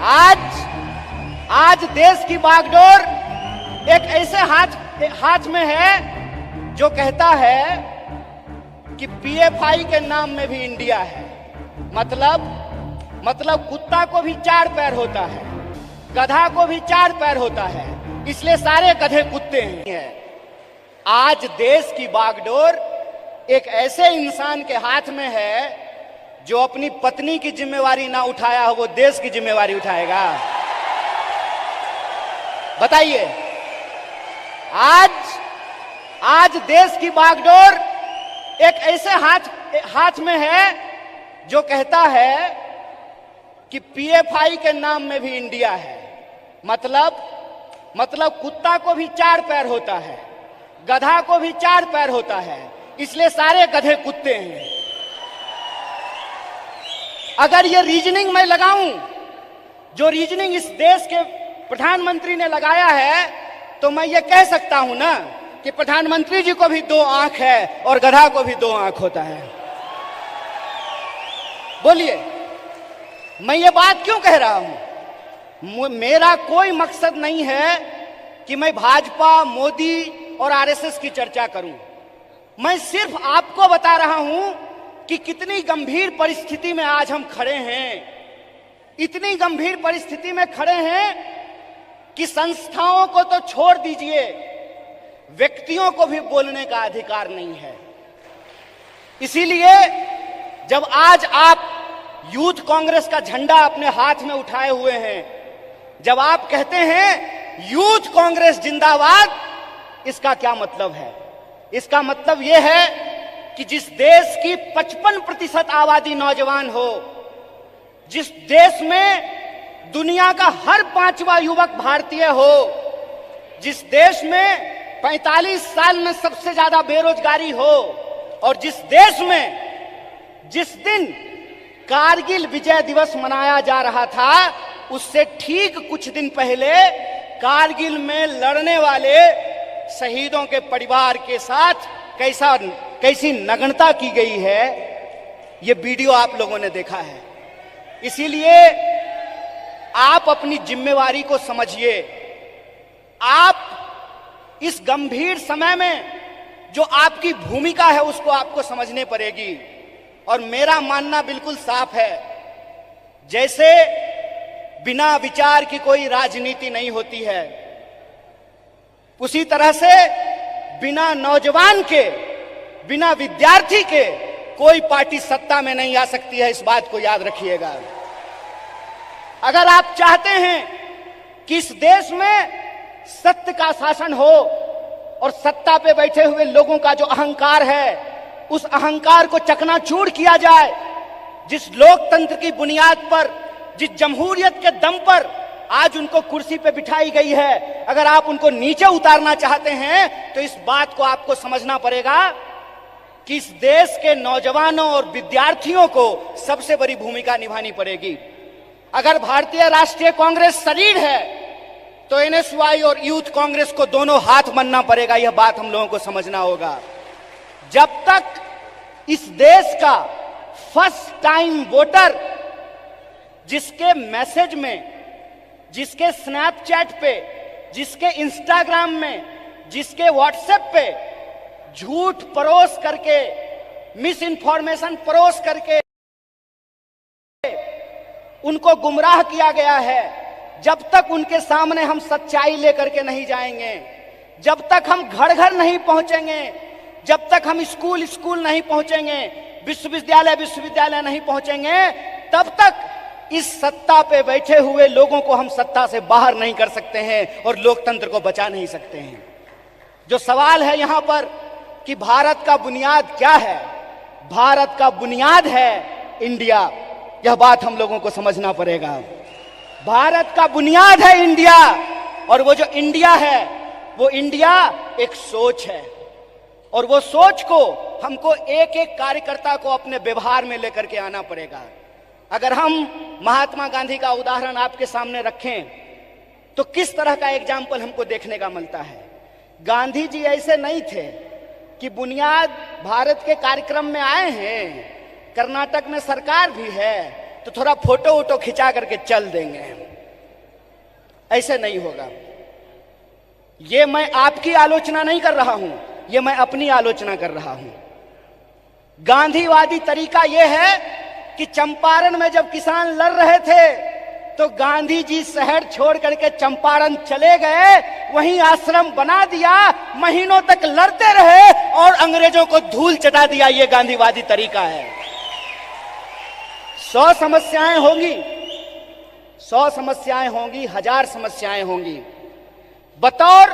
आज देश की बागडोर एक ऐसे हाथ में है जो कहता है कि पीएफआई के नाम में भी इंडिया है। मतलब कुत्ता को भी 4 पैर होता है, गधा को भी 4 पैर होता है, इसलिए सारे गधे कुत्ते हैं। आज देश की बागडोर एक ऐसे इंसान के हाथ में है जो अपनी पत्नी की जिम्मेवारी ना उठाया हो, वो देश की जिम्मेवारी उठाएगा। बताइए, आज देश की बागडोर एक ऐसे हाथ में है जो कहता है कि पीएफआई के नाम में भी इंडिया है। मतलब कुत्ता को भी 4 पैर होता है, गधा को भी 4 पैर होता है, इसलिए सारे गधे कुत्ते हैं। अगर ये रीजनिंग मैं लगाऊं, जो रीजनिंग इस देश के प्रधानमंत्री ने लगाया है, तो मैं ये कह सकता हूं ना कि प्रधानमंत्री जी को भी 2 आंख है और गधा को भी 2 आंख होता है। बोलिए, मैं ये बात क्यों कह रहा हूं? मेरा कोई मकसद नहीं है कि मैं भाजपा, मोदी और आरएसएस की चर्चा करूं। मैं सिर्फ आपको बता रहा हूं कि कितनी गंभीर परिस्थिति में आज हम खड़े हैं। इतनी गंभीर परिस्थिति में खड़े हैं कि संस्थाओं को तो छोड़ दीजिए, व्यक्तियों को भी बोलने का अधिकार नहीं है। इसीलिए जब आज आप यूथ कांग्रेस का झंडा अपने हाथ में उठाए हुए हैं, जब आप कहते हैं यूथ कांग्रेस जिंदाबाद, इसका क्या मतलब है? इसका मतलब यह है कि जिस देश की 55% आबादी नौजवान हो, जिस देश में दुनिया का हर 5वां युवक भारतीय हो, जिस देश में 45 साल में सबसे ज्यादा बेरोजगारी हो, और जिस देश में जिस दिन कारगिल विजय दिवस मनाया जा रहा था, उससे ठीक कुछ दिन पहले कारगिल में लड़ने वाले शहीदों के परिवार के साथ कैसी नग्नता की गई है, ये वीडियो आप लोगों ने देखा है। इसीलिए आप अपनी जिम्मेवारी को समझिए। आप इस गंभीर समय में जो आपकी भूमिका है उसको आपको समझने पड़ेगी। और मेरा मानना बिल्कुल साफ है, जैसे बिना विचार की कोई राजनीति नहीं होती है, उसी तरह से बिना नौजवान के, बिना विद्यार्थी के कोई पार्टी सत्ता में नहीं आ सकती है। इस बात को याद रखिएगा। अगर आप चाहते हैं कि इस देश में सत्य का शासन हो और सत्ता पे बैठे हुए लोगों का जो अहंकार है, उस अहंकार को चकनाचूर किया जाए, जिस लोकतंत्र की बुनियाद पर, जिस जमहूरियत के दम पर आज उनको कुर्सी पे बिठाई गई है, अगर आप उनको नीचे उतारना चाहते हैं तो इस बात को आपको समझना पड़ेगा कि इस देश के नौजवानों और विद्यार्थियों को सबसे बड़ी भूमिका निभानी पड़ेगी। अगर भारतीय राष्ट्रीय कांग्रेस शरीर है तो एनएसवाई और यूथ कांग्रेस को दोनों हाथ बनना पड़ेगा। यह बात हम लोगों को समझना होगा। जब तक इस देश का फर्स्ट टाइम वोटर, जिसके मैसेज में, जिसके स्नैपचैट पे, जिसके इंस्टाग्राम में, जिसके व्हाट्सएप पे झूठ परोस करके, मिस इंफॉर्मेशन परोस करके उनको गुमराह किया गया है, जब तक उनके सामने हम सच्चाई लेकर के नहीं जाएंगे, जब तक हम घर घर नहीं पहुंचेंगे, जब तक हम स्कूल नहीं पहुंचेंगे, विश्वविद्यालय नहीं पहुंचेंगे, तब तक इस सत्ता पे बैठे हुए लोगों को हम सत्ता से बाहर नहीं कर सकते हैं और लोकतंत्र को बचा नहीं सकते हैं। जो सवाल है यहां पर कि भारत का बुनियाद क्या है? भारत का बुनियाद है इंडिया। यह बात हम लोगों को समझना पड़ेगा। भारत का बुनियाद है इंडिया, और वो जो इंडिया है, वो इंडिया एक सोच है, और वो सोच को हमको एक एक कार्यकर्ता को अपने व्यवहार में लेकर के आना पड़ेगा। अगर हम महात्मा गांधी का उदाहरण आपके सामने रखें तो किस तरह का एग्जाम्पल हमको देखने का मिलता है। गांधी जी ऐसे नहीं थे कि बुनियाद भारत के कार्यक्रम में आए हैं, कर्नाटक में सरकार भी है तो थोड़ा फोटो वोटो खिंचा करके चल देंगे। ऐसे नहीं होगा। ये मैं आपकी आलोचना नहीं कर रहा हूं, ये मैं अपनी आलोचना कर रहा हूं। गांधीवादी तरीका यह है कि चंपारण में जब किसान लड़ रहे थे तो गांधी जी शहर छोड़ करके चंपारण चले गए, वहीं आश्रम बना दिया, महीनों तक लड़ते रहे और अंग्रेजों को धूल चटा दिया। ये गांधीवादी तरीका है। 100 समस्याएं होंगी, 100 समस्याएं होंगी, 1000 समस्याएं होंगी। बतौर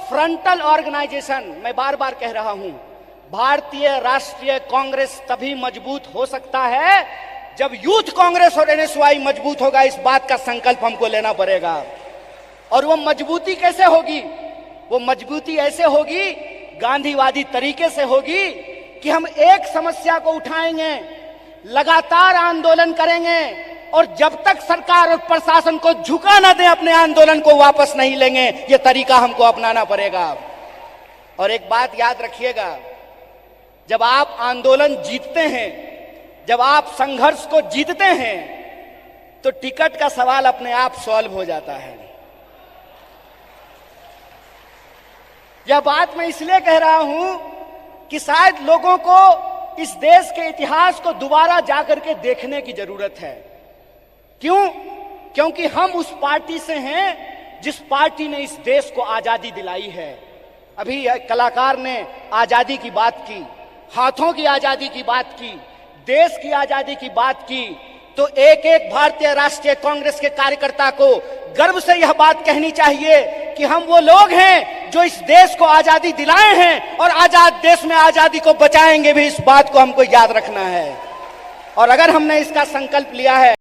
फ्रंटल ऑर्गेनाइजेशन मैं बार बार कह रहा हूं, भारतीय राष्ट्रीय कांग्रेस तभी मजबूत हो सकता है जब यूथ कांग्रेस और एनएसवाई मजबूत होगा। इस बात का संकल्प हमको लेना पड़ेगा। और वो मजबूती कैसे होगी? वो मजबूती ऐसे होगी, गांधीवादी तरीके से होगी कि हम एक समस्या को उठाएंगे, लगातार आंदोलन करेंगे और जब तक सरकार और प्रशासन को झुका ना दें, अपने आंदोलन को वापस नहीं लेंगे। ये तरीका हमको अपनाना पड़ेगा। और एक बात याद रखिएगा, जब आप आंदोलन जीतते हैं, जब आप संघर्ष को जीतते हैं, तो टिकट का सवाल अपने आप सॉल्व हो जाता है। यह बात मैं इसलिए कह रहा हूं कि शायद लोगों को इस देश के इतिहास को दोबारा जाकर के देखने की जरूरत है। क्यों? क्योंकि हम उस पार्टी से हैं जिस पार्टी ने इस देश को आजादी दिलाई है। अभी कलाकार ने आजादी की बात की, हाथों की आजादी की बात की, देश की आजादी की बात की, तो एक एक भारतीय राष्ट्रीय कांग्रेस के कार्यकर्ता को गर्व से यह बात कहनी चाहिए कि हम वो लोग हैं जो इस देश को आजादी दिलाए हैं और आजाद देश में आजादी को बचाएंगे भी। इस बात को हमको याद रखना है। और अगर हमने इसका संकल्प लिया है